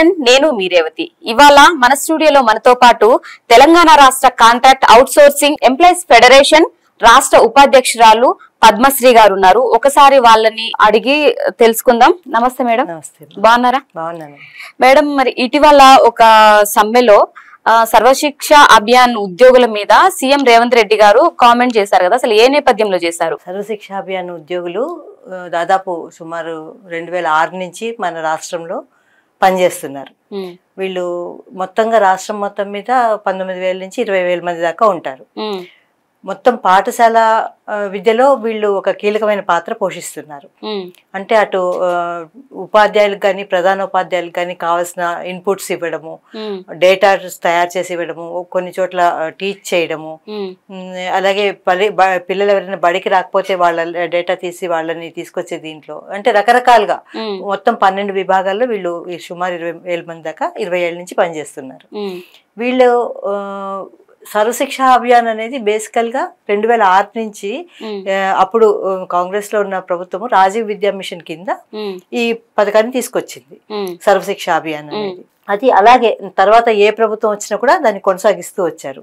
నమస్తే నేను మీ రేవతి ఇవాళ మన స్టూడియోలో మనతో పాటు తెలంగాణ రాష్ట్ర కాంట్రాక్ట్ అవుట్సోర్సింగ్ ఎంప్లాయీస్ ఫెడరేషన్ రాష్ట్ర ఉపాధ్యక్షురాలు పద్మశ్రీ గారు ఉన్నారు. ఒకసారి వాళ్ళని అడిగి తెలుసుకుందాం. నమస్తే మేడం. నమస్తే. బాగున్నారా? బాగున్నాను మేడం. మరి ఇటీవల ఒక సమ్మెలో సర్వశిక్ష అభియాన్ ఉద్యోగుల మీద సీఎం రేవంత్ రెడ్డి గారు కామెంట్ చేశారు కదా, అసలు ఏ నేపథ్యంలో చేశారు? సర్వశిక్ష అభియాన్ ఉద్యోగులు దాదాపు సుమారు 2006 నుంచి మన రాష్ట్రంలో పనిచేస్తున్నారు. వీళ్ళు మొత్తంగా రాష్ట్రం మొత్తం మీద 19,000 నుంచి 20,000 మంది దాకా ఉంటారు. మొత్తం పాఠశాల విద్యలో వీళ్ళు ఒక కీలకమైన పాత్ర పోషిస్తున్నారు. అంటే అటు ఉపాధ్యాయులకు కానీ ప్రధాన ఉపాధ్యాయులకు కానీ కావాల్సిన ఇన్పుట్స్ ఇవ్వడము, డేటా తయారు చేసి ఇవ్వడము, కొన్ని చోట్ల టీచ్ చేయడము, అలాగే పిల్లలు ఎవరైనా బడికి రాకపోతే వాళ్ళ డేటా తీసి వాళ్ళని తీసుకొచ్చే దీంట్లో అంటే రకరకాలుగా మొత్తం 12 విభాగాల్లో వీళ్ళు సుమారు 20,000 మంది దాకా 20 ఏళ్ళ నుంచి పనిచేస్తున్నారు. వీళ్ళు సర్వశిక్ష అభియాన్ అనేది బేసికల్ గా 2006 నుంచి అప్పుడు కాంగ్రెస్ లో ఉన్న ప్రభుత్వము రాజీవ్ విద్యా మిషన్ కింద ఈ పథకాన్ని తీసుకొచ్చింది సర్వశిక్ష అభియాన్ అనేది. అది అలాగే తర్వాత ఏ ప్రభుత్వం వచ్చినా కూడా దాన్ని కొనసాగిస్తూ వచ్చారు.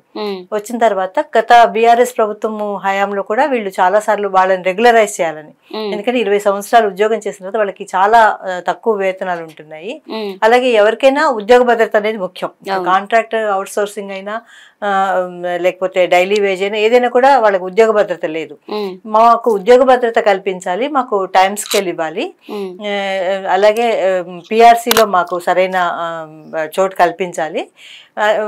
వచ్చిన తర్వాత గత బీఆర్ఎస్ ప్రభుత్వం హయాంలో కూడా వీళ్ళు చాలా సార్లు వాళ్ళని రెగ్యులరైజ్ చేయాలని, ఎందుకంటే 20 సంవత్సరాలు ఉద్యోగం చేసిన తర్వాత వాళ్ళకి చాలా తక్కువ వేతనాలు ఉంటున్నాయి. అలాగే ఎవరికైనా ఉద్యోగ భద్రత అనేది ముఖ్యం. కాంట్రాక్ట్ అవుట్ సోర్సింగ్ అయినా లేకపోతే డైలీ వేజ్ అయినా ఏదైనా కూడా వాళ్ళకి ఉద్యోగ భద్రత లేదు. మాకు ఉద్యోగ భద్రత కల్పించాలి, మాకు టైం స్కేల్ ఇవ్వాలి, అలాగే పిఆర్సీలో మాకు సరైన చోటు కల్పించాలి.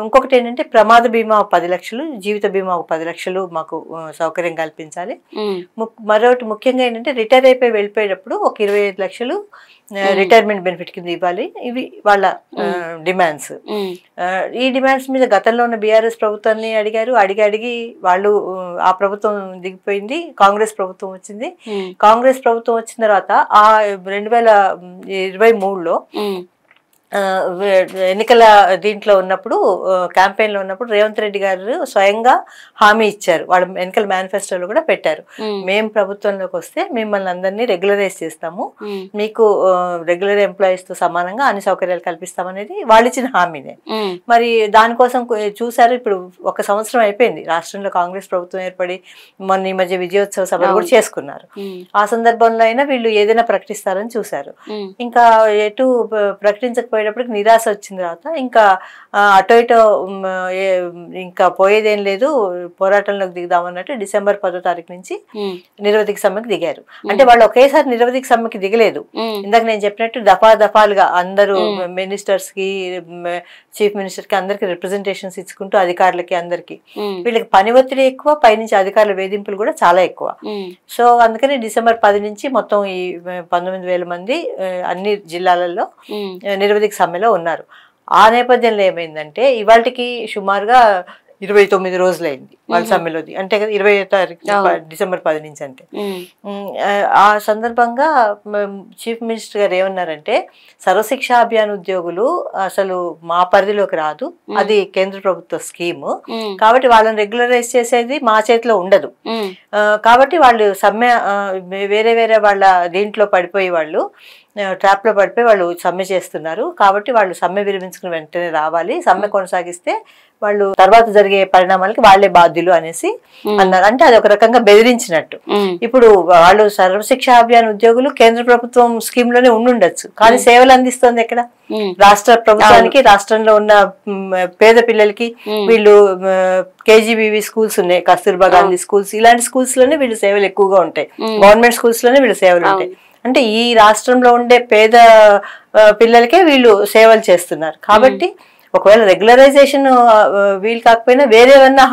ఇంకొకటి ఏంటంటే ప్రమాద బీమా 10 లక్షలు, జీవిత బీమా 10 లక్షలు మాకు సౌకర్యం కల్పించాలి. మరొకటి ముఖ్యంగా ఏంటంటే రిటైర్ అయిపోయి వెళ్ళిపోయేటప్పుడు ఒక 25 లక్షలు రిటైర్మెంట్ బెనిఫిట్ కింద ఇవ్వాలి. ఇవి వాళ్ళ డిమాండ్స్. ఈ డిమాండ్స్ మీద గతంలో ఉన్న బీఆర్ఎస్ ప్రభుత్వాన్ని అడిగి వాళ్ళు ఆ ప్రభుత్వం దిగిపోయింది, కాంగ్రెస్ ప్రభుత్వం వచ్చింది. కాంగ్రెస్ ప్రభుత్వం వచ్చిన తర్వాత ఆ 2023లో ఎన్నికల దీంట్లో ఉన్నప్పుడు క్యాంపెయిన్ లో ఉన్నప్పుడు రేవంత్ రెడ్డి గారు స్వయంగా హామీ ఇచ్చారు. వాళ్ళ ఎన్నికల మేనిఫెస్టోలో కూడా పెట్టారు, మేము ప్రభుత్వంలోకి వస్తే మిమ్మల్ని అందరినీ రెగ్యులరైజ్ చేస్తాము, మీకు రెగ్యులర్ ఎంప్లాయీస్ తో సమానంగా అన్ని సౌకర్యాలు కల్పిస్తామనేది వాళ్ళు ఇచ్చిన హామీనే. మరి దానికోసం చూసారు. ఇప్పుడు 1 సంవత్సరం అయిపోయింది రాష్ట్రంలో కాంగ్రెస్ ప్రభుత్వం ఏర్పడి, మొన్న ఈ మధ్య విజయోత్సవ సభలు కూడా చేసుకున్నారు. ఆ సందర్భంలో అయినా వీళ్ళు ఏదైనా ప్రకటిస్తారని చూశారు. ఇంకా ఎటు ప్రకటించకపోతే పోయేటప్పటికి నిరాశ వచ్చిన తర్వాత ఇంకా అటో ఇటో ఇంకా పోయేదేం లేదు, పోరాటంలోకి దిగుదామన్నట్టు డిసెంబర్ 10వ తారీఖు నుంచి నిరవధిక సమ్మెకి దిగారు. అంటే వాళ్ళు ఒకేసారి నిరవధిక సమ్మెకి దిగలేదు. ఇందాక నేను చెప్పినట్టు దఫాలుగా అందరూ మినిస్టర్స్ కి, చీఫ్ మినిస్టర్ కి అందరికి రిప్రజెంటేషన్స్ ఇచ్చుకుంటూ అధికారులకి అందరికి, వీళ్ళకి పని ఒత్తిడి ఎక్కువ, పైనుంచి అధికారుల వేధింపులు కూడా చాలా ఎక్కువ. సో అందుకని డిసెంబర్ 10 నుంచి మొత్తం ఈ 19,000 మంది అన్ని జిల్లాలలో నిరవధిక సమ్మెలో ఉన్నారు. ఆ నేపథ్యంలో ఏమైందంటే ఇవాళకి సుమారుగా 29 రోజులైంది వాళ్ళ సమ్మెలోది. అంటే 20వ తారీఖు డిసెంబర్ 10 నుంచి. అంటే ఆ సందర్భంగా చీఫ్ మినిస్టర్ గారు ఏమన్నారంటే సర్వశిక్ష అభియాన్ ఉద్యోగులు అసలు మా పరిధిలోకి రాదు, అది కేంద్ర ప్రభుత్వ స్కీము, కాబట్టి వాళ్ళని రెగ్యులరైజ్ చేసేది మా చేతిలో ఉండదు, కాబట్టి వాళ్ళు సమ్మె వేరే వాళ్ళ దీంట్లో పడిపోయి వాళ్ళు ట్రాప్ లో పడిపోయి వాళ్ళు సమ్మె చేస్తున్నారు, కాబట్టి వాళ్ళు సమ్మె విరమించుకుని వెంటనే రావాలి, సమ్మె కొనసాగిస్తే వాళ్ళు తర్వాత జరిగే పరిణామాలకి వాళ్లే బాధ్యులు అనేసి అన్నారు. అంటే అది ఒక రకంగా బెదిరించినట్టు. ఇప్పుడు వాళ్ళు సర్వశిక్ష అభియాన్ ఉద్యోగులు కేంద్ర ప్రభుత్వం స్కీమ్ లోనే ఉండుండొచ్చు, కానీ సేవలు అందిస్తుంది ఎక్కడ? రాష్ట్ర ప్రభుత్వానికి, రాష్ట్రంలో ఉన్న పేద పిల్లలకి. వీళ్ళు కేజీబీవీ స్కూల్స్ ఉన్నాయి, కస్తూర్బా గాంధీ స్కూల్స్, ఇలాంటి స్కూల్స్ లోనే వీళ్ళు సేవలు ఎక్కువగా ఉంటాయి, గవర్నమెంట్ స్కూల్స్ లోనే వీళ్ళు సేవలు ఉంటాయి. అంటే ఈ రాష్ట్రంలో ఉండే పేద పిల్లలకే వీళ్ళు సేవలు చేస్తున్నారు. కాబట్టి ఒకవేళ రెగ్యులరైజేషన్ వీలు కాకపోయినా వేరేవన్నా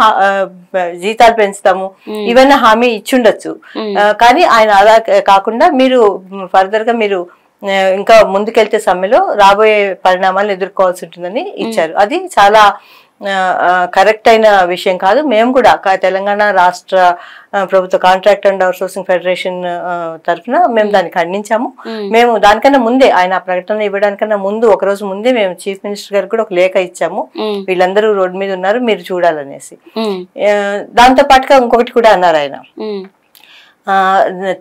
జీతాలు పెంచుతాము ఇవన్నీ హామీ ఇచ్చుండొచ్చు, కానీ ఆయన అలా కాకుండా మీరు ఫర్దర్ గా మీరు ఇంకా ముందుకెళ్తే సమ్మెలో రాబోయే పరిణామాలను ఎదుర్కోవాల్సి ఉంటుందని ఇచ్చారు. అది చాలా కరెక్ట్ అయిన విషయం కాదు. మేము కూడా తెలంగాణ రాష్ట్ర ప్రభుత్వ contract and out sourcing federation తరఫున మేము దాన్ని ఖండించాము. మేము దానికన్నా ముందే, ఆయన ప్రకటన ఇవ్వడానికన్నా ముందు, ఒక రోజు ముందే మేము చీఫ్ మినిస్టర్ గారికి కూడా ఒక లేఖ ఇచ్చాము, వీళ్ళందరూ రోడ్డు మీద ఉన్నారు మీరు చూడాలనేసి. దాంతో పాటుగా ఇంకొకటి కూడా అన్నారు ఆయన,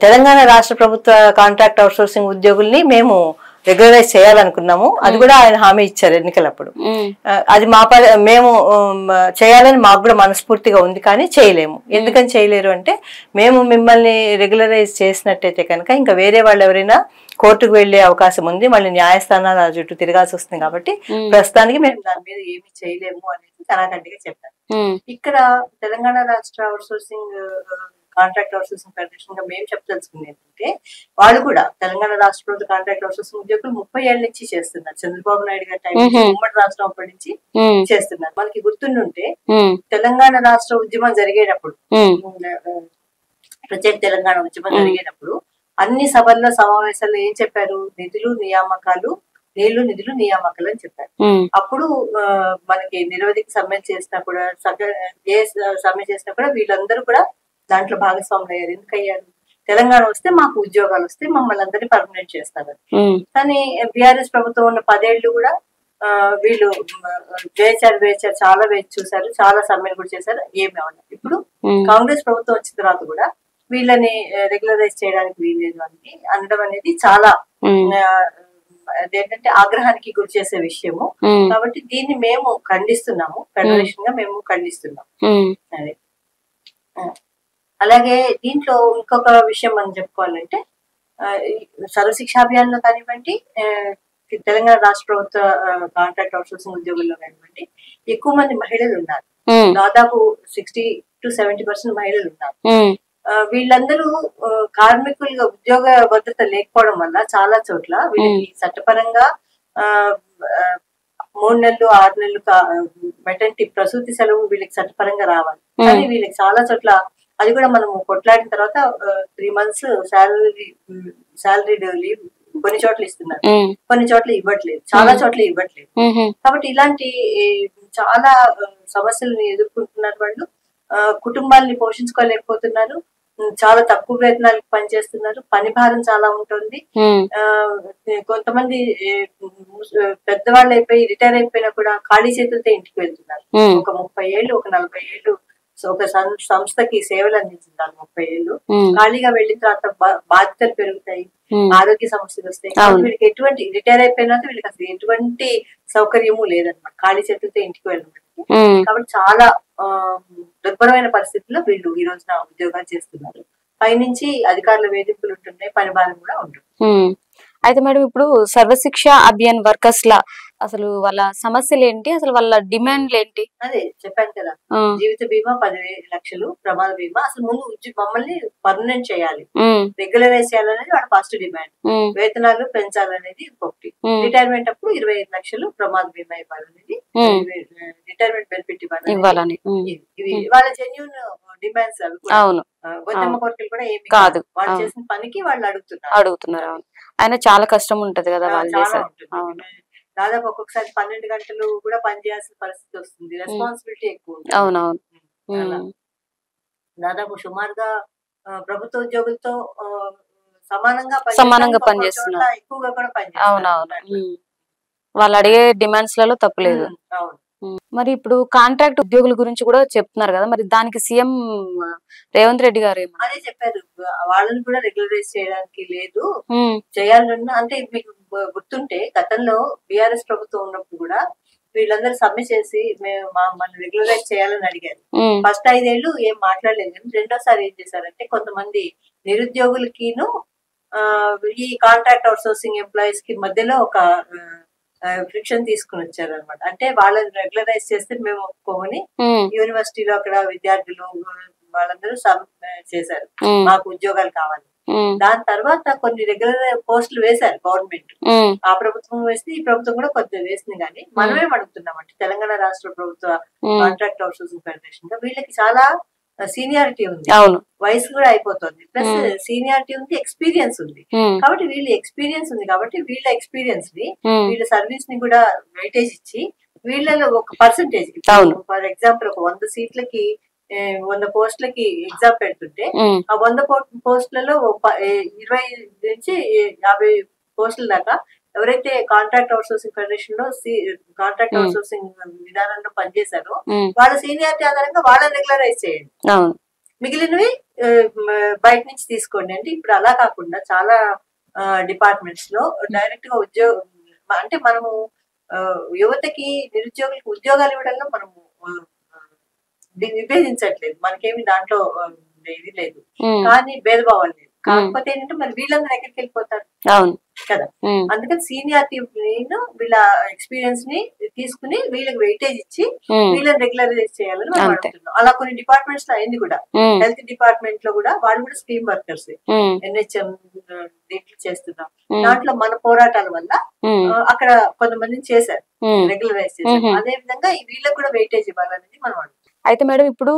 తెలంగాణ రాష్ట్ర ప్రభుత్వ కాంట్రాక్ట్ అవుట్ సోర్సింగ్ ఉద్యోగుల్ని మేము రెగ్యులరైజ్ చేయాలనుకున్నాము. అది కూడా ఆయన హామీ ఇచ్చారు ఎన్నికలప్పుడు. అది మేము చేయాలని మాకు కూడా మనస్ఫూర్తిగా ఉంది, కానీ చేయలేము. ఎందుకని చేయలేరు అంటే, మేము మిమ్మల్ని రెగ్యులరైజ్ చేసినట్టయితే కనుక ఇంకా వేరే వాళ్ళు ఎవరైనా కోర్టుకు వెళ్లే అవకాశం ఉంది, మళ్ళీ న్యాయస్థానాల చుట్టూ తిరగాల్సి వస్తుంది. కాబట్టి ప్రస్తుతానికి మేము దాని మీద ఏమి చేయలేము అనేది కరాఖండిగా చెప్పారు. ఇక్కడ తెలంగాణ రాష్ట్ర అవుట్సోర్సింగ్ కాంట్రాక్ట్ అవుట్సోర్సింగ్ ఫెడరేషన్ గా మేము చెప్పదలుచుకుంది ఏంటంటే, వాళ్ళు కూడా తెలంగాణ రాష్ట్ర ప్రభుత్వ కాంట్రాక్ట్ అవుట్సోర్సింగ్ ఉద్యోగులు 30 ఏళ్ల నుంచి చేస్తున్నారు. చంద్రబాబు నాయుడు గారి టైం నుంచి, ఉమ్మడి రాష్ట్రం అప్పటి నుంచి చేస్తున్నారు. మనకి గుర్తుండుంటే తెలంగాణ రాష్ట్ర ఉద్యమం జరిగేటప్పుడు, ప్రత్యేక తెలంగాణ ఉద్యమం జరిగేటప్పుడు అన్ని సభల్లో సమావేశాల్లో ఏం చెప్పారు? నిధులు నియామకాలు, నిధులు నియామకాలు అని చెప్పారు. అప్పుడు మనకి నిరవధిక సమ్మె చేసినా కూడా, ఏ సమ్మె చేసినా కూడా వీళ్ళందరూ కూడా దాంట్లో భాగస్వాములు అయ్యారు. ఎందుకయ్యారు? తెలంగాణ వస్తే మాకు ఉద్యోగాలు వస్తే మమ్మల్ని అందరినీ పర్మనెంట్ చేస్తారు. కానీ బీఆర్ఎస్ ప్రభుత్వం ఉన్న 10 ఏళ్ళు కూడా వీళ్ళు వేచారు, చాలా వేచి చూసారు, చాలా సమ్మెలు కూడా చేశారు, ఏమి అవ్వలేదు. ఇప్పుడు కాంగ్రెస్ ప్రభుత్వం వచ్చిన తర్వాత కూడా వీళ్ళని రెగ్యులరైజ్ చేయడానికి వీల్లేదు అని అనడం అనేది చాలా అదేంటంటే ఆగ్రహానికి గురి చేసే విషయము. కాబట్టి దీన్ని మేము ఖండిస్తున్నాము, ఫెడరేషన్ గా మేము ఖండిస్తున్నాం. అదే అలాగే దీంట్లో ఇంకొక విషయం మనం చెప్పుకోవాలంటే, సర్వశిక్ష అభియాన్ లో కానివ్వండి, తెలంగాణ రాష్ట్ర ప్రభుత్వ కాంట్రాక్ట్ అవుట్సోర్సింగ్ ఉద్యోగుల్లో కానివ్వండి, ఎక్కువ మంది మహిళలు ఉన్నారు. దాదాపు 60 to 70% మహిళలు ఉన్నారు. వీళ్ళందరూ కార్మికులుగా ఉద్యోగ భద్రత లేకపోవడం వల్ల చాలా చోట్ల వీళ్ళకి చట్టపరంగా 3 నెలలు 6 నెలలు మెటర్నిటీ ప్రసూతి సెలవు వీళ్ళకి చట్టపరంగా రావాలి. కానీ వీళ్ళకి చాలా చోట్ల అది కూడా మనం కొట్లాడిన తర్వాత 3 months శాలరీడ్ లీవ్ కొన్ని చోట్ల ఇస్తున్నారు, కొన్ని చోట్ల ఇవ్వట్లేదు, చాలా చోట్ల ఇవ్వట్లేదు. కాబట్టి ఇలాంటి చాలా సమస్యలను ఎదుర్కొంటున్నారు వాళ్ళు. కుటుంబాలని పోషించుకోలేకపోతున్నారు, చాలా తక్కువ వేతనాలకు పనిచేస్తున్నారు, పని భారం చాలా ఉంటుంది. కొంతమంది పెద్దవాళ్ళు అయిపోయి రిటైర్ అయిపోయినా కూడా ఖాళీ చేతులతో ఇంటికి వెళ్తున్నారు. ఒక 30 ఏళ్ళు, ఒక 40 ఏళ్ళు ఒక సంస్థకి సేవలు అందించారు. 30 ఏళ్ళు ఖాళీగా వెళ్ళిన తర్వాత బాధ్యతలు పెరుగుతాయి, ఆరోగ్య సమస్యలు వస్తాయి. వీళ్ళకి ఎటువంటి రిటైర్ అయిపోయినాక వీళ్ళకి అసలు ఎటువంటి సౌకర్యము లేదన్నమాట, ఖాళీ చేతులతో ఇంటికి వెళ్ళడానికి. కాబట్టి చాలా దుర్భరమైన పరిస్థితుల్లో వీళ్ళు ఈ రోజున ఉద్యోగాలు చేస్తున్నారు. పైనుంచి అధికారుల వేధింపులు ఉంటున్నాయి, పని భారం కూడా ఉంటుంది. అయితే మేడం, ఇప్పుడు సర్వశిక్ష అభియాన్ వర్కర్స్ లా అసలు వాళ్ళ సమస్యలు ఏంటి, అసలు వాళ్ళ డిమాండ్లు ఏంటి? అదే చెప్పాను కదా, జీవిత బీమా 10 లక్షలు, ప్రమాద బీమా. అసలు ముందు మమ్మల్ని పర్మనెంట్ చేయాలి, రెగ్యులరైజ్ చేయాలనేది వాళ్ళ ఫస్ట్ డిమాండ్. వేతనాలు పెంచాలనేది ఇంకొకటి. రిటైర్మెంట్ అప్పుడు 25 లక్షలు ప్రమాద బీమా ఇవ్వాలనేది, రిటైర్మెంట్ బెనిఫిట్ ఇవ్వాలని, ఇవి వాళ్ళ జెన్యూన్ డిమాండ్స్. అవును, గొంతమ్మ కోరికలు కూడా ఏమి కాదు, వాళ్ళు చేసిన పనికి వాళ్ళు అడుగుతున్నారు. ఆయన చాలా కష్టం ఉంటది కదా వాళ్ళు చేసేది. దాదాపు ఒక్కొక్కసారి 12 గంటలు కూడా పనిచేయాల్సిన పరిస్థితి వస్తుంది, రెస్పాన్సిబిలిటీ ఎక్కువ. అవునవును, దాదాపు సుమారుగా ప్రభుత్వ ఉద్యోగులతో సమానంగా పనిచేస్తున్నారు, ఎక్కువగా కూడా పనిచేస్తారు. అవునవును, వాళ్ళు అడిగే డిమాండ్స్ లలో తప్పులేదు. అవును. మరి ఇప్పుడు కాంట్రాక్ట్ ఉద్యోగుల గురించి కూడా చెప్తున్నారు కదా, మరి దానికి సీఎం రేవంత్ రెడ్డి గారు అదే చెప్పారు, వాళ్ళని కూడా రెగ్యులరైజ్ చేయడానికి లేదు, చేయాలన్నా. అంటే మీకు గుర్తుంటే గతంలో బీఆర్ఎస్ ప్రభుత్వం ఉన్నప్పుడు కూడా వీళ్ళందరూ సమ్మె చేసి మేము మన రెగ్యులరైజ్ చేయాలని అడిగారు. ఫస్ట్ 5 ఏళ్ళు ఏం మాట్లాడలేదు. కానీ రెండోసారి ఏం చేశారంటే, కొంతమంది నిరుద్యోగులకిను ఈ కాంట్రాక్ట్ అవుట్సోర్సింగ్ ఎంప్లాయీస్ కి మధ్యలో ఒక ఫ్రిక్షన్ తీసుకుని వచ్చారు అనమాట. అంటే వాళ్ళని రెగ్యులరైజ్ చేస్తే మేము ఒప్పుకోమని యూనివర్సిటీలో అక్కడ విద్యార్థులు వాళ్ళందరూ చేశారు, మాకు ఉద్యోగాలు కావాలి. దాని తర్వాత కొన్ని రెగ్యులర్ పోస్టులు వేశారు గవర్నమెంట్. ఆ ప్రభుత్వం వేస్తే ఈ ప్రభుత్వం కూడా కొద్దిగా వేసింది. కానీ మనమేం అడుగుతున్నాం అంటే, తెలంగాణ రాష్ట్ర ప్రభుత్వ కాంట్రాక్ట్ అవుట్సోర్సింగ్ ఫెడరేషన్ గా వీళ్ళకి చాలా సీనియారిటీ ఉంది, వయసు కూడా అయిపోతుంది, ప్లస్ సీనియారిటీ ఉంది, ఎక్స్పీరియన్స్ ఉంది. కాబట్టి వీళ్ళ ఎక్స్పీరియన్స్ ఉంది కాబట్టి వీళ్ళ ఎక్స్పీరియన్స్ ని, వీళ్ళ సర్వీస్ ని కూడా వెయిటేజ్ ఇచ్చి వీళ్ళలో ఒక పర్సంటేజ్, ఫర్ ఎగ్జాంపుల్ ఒక 100 సీట్లకి 100 పోస్టులకి ఎగ్జామ్ పెడుతుంటే, ఆ 100 పోస్టులలో 20 నుంచి 50 పోస్టుల దాకా ఎవరైతే కాంట్రాక్ట్ అవుట్సోర్సింగ్ ఫెడరేషన్ లో కాంట్రాక్ట్ అవుట్సోర్సింగ్ విధానంలో పనిచేశారో వాళ్ళ సీనియారిటీ ఆధారంగా వాళ్ళని రెగ్యులరైజ్ చేయండి, మిగిలినవి బయట నుంచి తీసుకోండి. అంటే ఇప్పుడు అలా కాకుండా చాలా డిపార్ట్మెంట్స్ లో డైరెక్ట్ గా అంటే మనము యువతకి నిరుద్యోగులకు ఉద్యోగాలు ఇవ్వడంలో మనము విభేదించట్లేదు, మనకేమి దాంట్లో ఇది లేదు, కానీ భేదభావం లేదు. కాకపోతే ఏంటంటే మరి వీళ్ళందరూ ఎక్కడికి వెళ్ళిపోతారు కదా, అందుకని సీనియారిటీ వీళ్ళ ఎక్స్పీరియన్స్ ని తీసుకుని వీళ్ళకి వెయిటేజ్ ఇచ్చి వీళ్ళని రెగ్యులరైజ్ చేయాలని మనం అడుగుతున్నాం. అలా కొన్ని డిపార్ట్మెంట్స్ లో అయింది కూడా. హెల్త్ డిపార్ట్మెంట్ లో కూడా వాళ్ళు కూడా స్కీమ్ వర్కర్స్ NHM దీంట్లో చేస్తున్నాం. దాంట్లో మన పోరాటాల వల్ల అక్కడ కొంతమందిని చేశారు, రెగ్యులరైజ్ చేశారు. అదే విధంగా వీళ్ళకి కూడా వెయిటేజ్ ఇవ్వాలనేది మనం అడుగుతున్నాం. అయితే మేడం ఇప్పుడు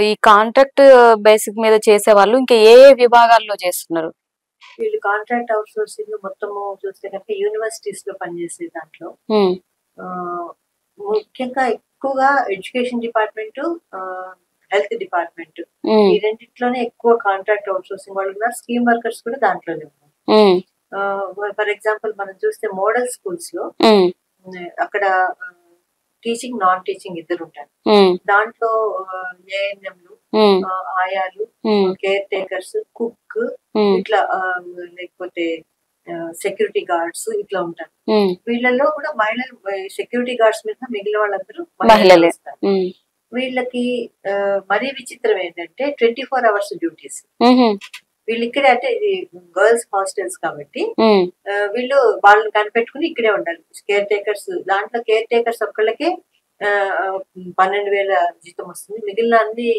ఈ కాంట్రాక్ట్ బేసిక్ మీద చేసే వాళ్ళు ఇంకా ఏ విభాగాల్లో చేస్తున్నారు? వీళ్ళు కాంట్రాక్ట్ అవుట్ సోర్సింగ్ మొత్తము చూస్తే కనుక యూనివర్సిటీస్ లో పనిచేసే దాంట్లో ముఖ్యంగా ఎక్కువగా ఎడ్యుకేషన్ డిపార్ట్మెంట్, హెల్త్ డిపార్ట్మెంట్, ఈ రెండిట్లోనే ఎక్కువ కాంట్రాక్ట్ అవుట్ సోర్సింగ్ వాళ్ళు ఉన్నారు. స్కీమ్ వర్కర్స్ కూడా దాంట్లోనే ఉన్నారు. ఫర్ ఎగ్జాంపుల్ మనం చూస్తే మోడల్ స్కూల్స్ లో అక్కడ టీచింగ్ నాన్ టీచింగ్ ఇద్దరు ఉంటారు. దాంట్లో ANMలు, ఆయాలు, కేర్ టేకర్స్, కుక్, ఇట్లా లేకపోతే సెక్యూరిటీ గార్డ్స్ ఇట్లా ఉంటారు. వీళ్ళలో కూడా మహిళలు, సెక్యూరిటీ గార్డ్స్ మీద మిగిలిన వాళ్ళందరూ మహిళలు వస్తారు. వీళ్ళకి మరీ విచిత్రం ఏంటంటే 24 hours డ్యూటీస్. వీళ్ళు ఇక్కడే, అంటే ఇది గర్ల్స్ హాస్టల్స్ కాబట్టి వీళ్ళు వాళ్ళని కనిపెట్టుకుని ఇక్కడే ఉండాలి. కేర్ టేకర్స్, దాంట్లో కేర్ టేకర్స్ ఒక్కళ్ళకే 12,000 జీతం వస్తుంది. మిగిలిన అన్ని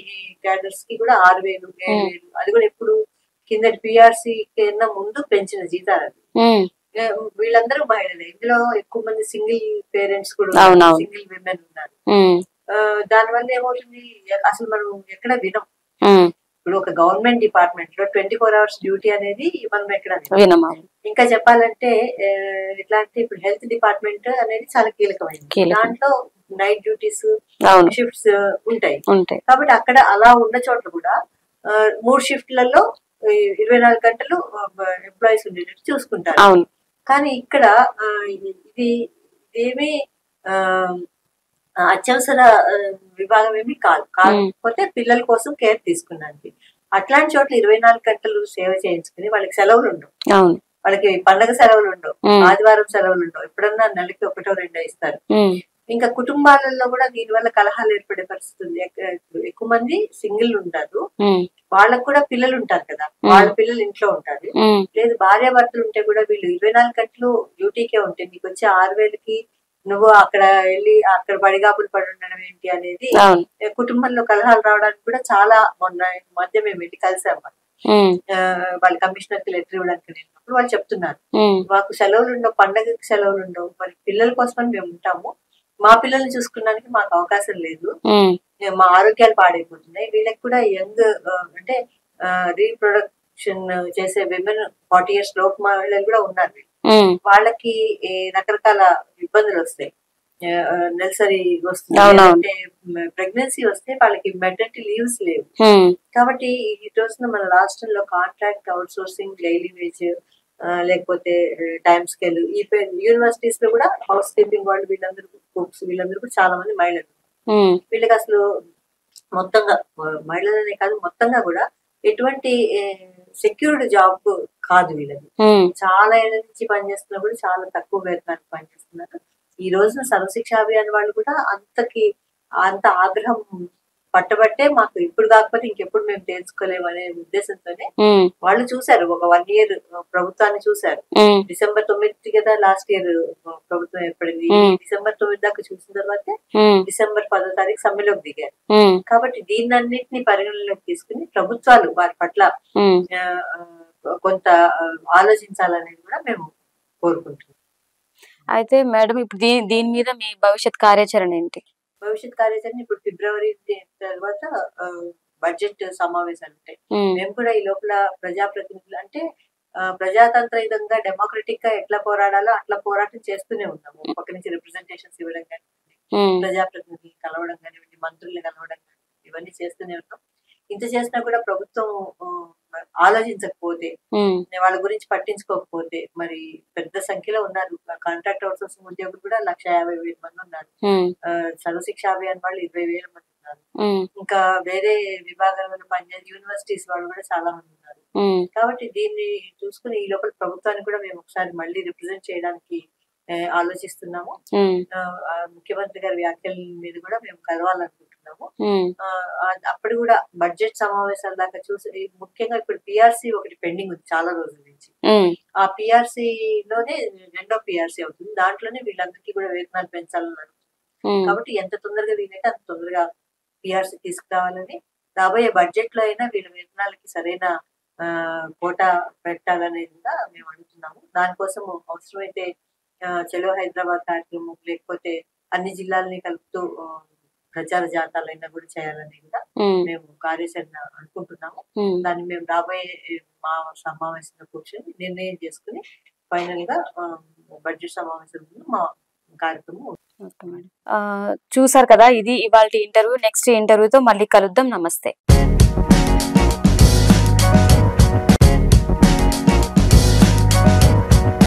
క్యాడర్స్ కి కూడా 6,000, 7,000. అది కూడా ఎప్పుడు కింద PRC కన్నా ముందు పెంచిన జీతాలు. వీళ్ళందరూ మహిళలే. ఇందులో ఎక్కువ మంది సింగిల్ పేరెంట్స్ కూడా ఉన్నారు, సింగిల్ విమెన్ ఉన్నారు. దానివల్ల ఏమవుతుంది, అసలు మనం ఎక్కడ వినం. ఇప్పుడు ఒక గవర్నమెంట్ డిపార్ట్మెంట్ లో 24 hours డ్యూటీ అనేది మనం ఎక్కడ వినం. ఇంకా చెప్పాలంటే ఎట్లా అంటే ఇప్పుడు హెల్త్ డిపార్ట్మెంట్ అనేది చాలా కీలకమైనది. దాంట్లో నైట్ డ్యూటీస్, షిఫ్ట్స్ ఉంటాయి. కాబట్టి అక్కడ అలా ఉన్న చోట్ల కూడా 3 షిఫ్ట్లలో 24 గంటలు ఎంప్లాయీస్ ఉండేటట్టు చూసుకుంటారు. కానీ ఇక్కడ ఇది ఏమి అత్యవసర విభాగం ఏమి కాదు. కాకపోతే పిల్లల కోసం కేర్ తీసుకున్నానికి అట్లాంటి చోట్ల 24 గంటలు సేవ చేయించుకుని వాళ్ళకి సెలవులు ఉండవు. వాళ్ళకి పండగ సెలవులు ఉండవు, ఆదివారం సెలవులు ఉండవు. ఎప్పుడన్నా నెలకి 1-2 ఇస్తారు. ఇంకా కుటుంబాలలో కూడా దీనివల్ల కలహాలు ఏర్పడే పరిస్థితి ఉంది. ఎక్కువ మంది సింగిల్ ఉంటారు, వాళ్ళకు కూడా పిల్లలు ఉంటారు కదా, వాళ్ళ పిల్లలు ఇంట్లో ఉంటారు. లేదు భార్యాభర్తలు ఉంటే కూడా వీళ్ళు 24 గంటలు డ్యూటీకే ఉంటే మీకు వచ్చే 6,000కి నువ్వు అక్కడ వెళ్ళి అక్కడ పడిగాపులు పడి ఉండడం ఏంటి అనేది కుటుంబంలో కలహాలు రావడానికి కూడా చాలా మధ్య మేము వెళ్ళి కలిసాము. వాళ్ళ కమిషనర్ కి లెటర్ ఇవ్వడానికి వెళ్ళినప్పుడు వాళ్ళు చెప్తున్నారు, మాకు సెలవులు ఉండవు, పండగకి సెలవులు ఉండవు, మరి పిల్లల కోసమని మేము ఉంటాము, మా పిల్లల్ని చూసుకోవడానికి మాకు అవకాశం లేదు, మా ఆరోగ్యాలు పాడైపోతున్నాయి. వీళ్ళకి కూడా యంగ్ అంటే రీప్రొడక్షన్ చేసే విమెన్ 40 years లోపు మహిళలు కూడా ఉన్నారు. వాళ్ళకి రకరకాల ఇబ్బందులు వస్తాయి. నెలసరి వస్తుంది, అంటే ప్రెగ్నెన్సీ వస్తే వాళ్ళకి మెటర్నిటీ లీవ్స్ లేవు. కాబట్టి ఈ రోజున మన రాష్ట్రంలో contract out sourcing, daily wage, లేకపోతే టైమ్ స్కేల్, ఈ యూనివర్సిటీస్ లో కూడా హౌస్ కీపింగ్ వాళ్ళు వీళ్ళందరూ కుక్స్ వీళ్ళందరూ కూడా చాలా మంది మహిళలు. వీళ్ళకి అసలు మొత్తంగా మహిళలనే కాదు మొత్తంగా కూడా ఎటువంటి సెక్యూర్డ్ జాబ్ కాదు వీళ్ళది. చాలా ఏళ్ళ నుంచి పనిచేస్తున్నా కూడా చాలా తక్కువ వేతనానికి పనిచేస్తున్నారు. ఈ రోజున సర్వశిక్ష అభియాన్ వాళ్ళు కూడా అంత ఆగ్రహం పట్టబట్టే మాకు ఇప్పుడు కాకపోతే ఇంకెప్పుడు మేము తెలుసుకోలేము అనే ఉద్దేశంతోనే వాళ్ళు చూశారు, ఒక 1 year ప్రభుత్వాన్ని చూశారు. December 9 కదా లాస్ట్ ఇయర్ ప్రభుత్వం ఏర్పడింది. December 9 దాకా చూసిన తర్వాత December 10 సమ్మెలోకి దిగారు. కాబట్టి దీన్నన్నింటినీ పరిగణలోకి తీసుకుని ప్రభుత్వాలు వారి పట్ల కొంత ఆలోచించాలనేది కూడా మేము కోరుకుంటున్నాం. అయితే మేడం ఇప్పుడు దీని మీద మీ భవిష్యత్ కార్యాచరణ ఏంటి? భవిష్యత్ కార్యాచరణ ఇప్పుడు February తర్వాత బడ్జెట్ సమావేశాలు ఉంటాయి. మేము కూడా ఈ లోపల ప్రజాప్రతినిధులు అంటే ప్రజాతంత్రయుతంగా డెమోక్రటిక్ గా ఎట్లా పోరాడాలో అట్లా పోరాటం చేస్తూనే ఉన్నాము. పక్క నుంచి రిప్రజెంటేషన్స్ ఇవ్వడం కానివ్వండి, ప్రజాప్రతినిధులు కలవడం కానివ్వండి, మంత్రులు కలవడం కానివ్వండి, ఇవన్నీ చేస్తూనే ఉన్నాం. ఇంత చేసినా కూడా ప్రభుత్వం ఆలోచించకపోతే, వాళ్ళ గురించి పట్టించుకోకపోతే, మరి పెద్ద సంఖ్యలో ఉన్నారు కాంట్రాక్ట్ అవుట్ సోర్సింగ్ ఉద్యోగులు కూడా 150,000 మంది ఉన్నారు. సర్వశిక్ష అభియాన్ వాళ్ళు 20,000 మంది ఉన్నారు, ఇంకా వేరే విభాగాలలో పనిచేసే యూనివర్సిటీస్ వాళ్ళు కూడా చాలా మంది ఉన్నారు. కాబట్టి దీన్ని చూసుకుని ఈ లోపల ప్రభుత్వాన్ని కూడా మేము ఒకసారి మళ్ళీ రిప్రజెంట్ చేయడానికి ఆలోచిస్తున్నాము. ముఖ్యమంత్రి గారి వ్యాఖ్యల మీద కూడా మేము కలవాలనుకుంటున్నాము. అప్పుడు కూడా బడ్జెట్ సమావేశాల దాకా చూసి, ముఖ్యంగా ఇప్పుడు పిఆర్సీ ఒకటి పెండింగ్ ఉంది చాలా రోజుల నుంచి. ఆ పిఆర్సీ లోనే రెండో పిఆర్సీ అవుతుంది, దాంట్లోనే వీళ్ళందరికీ కూడా వేతనాలు పెంచాలని అడుగుతుంది. కాబట్టి ఎంత తొందరగా వీలైతే అంత తొందరగా పిఆర్సీ తీసుకురావాలని, రాబోయే బడ్జెట్ లో అయినా వీళ్ళ వేతనాలకి సరైన కోటా పెట్టాలనేది కూడా మేము అడుగుతున్నాము. దానికోసం అవసరమైతే చలో హైదరాబాద్ కార్యక్రమం, లేకపోతే అన్ని జిల్లాలని కలుపుతూ ప్రచార జాతాలైనా కూడా చేయాలని కూడా మేము కార్యాచరణ అనుకుంటున్నాము. దాన్ని మేము రాబోయే మా సమావేశంలో కూర్చొని నిర్ణయం చేసుకుని ఫైనల్ గా బడ్జెట్ సమావేశంలో మా కార్యక్రమం. చూసారు కదా, ఇది ఇవాళ ఇంటర్వ్యూ. నెక్స్ట్ ఇంటర్వ్యూతో మళ్ళీ కలుద్దాం. నమస్తే.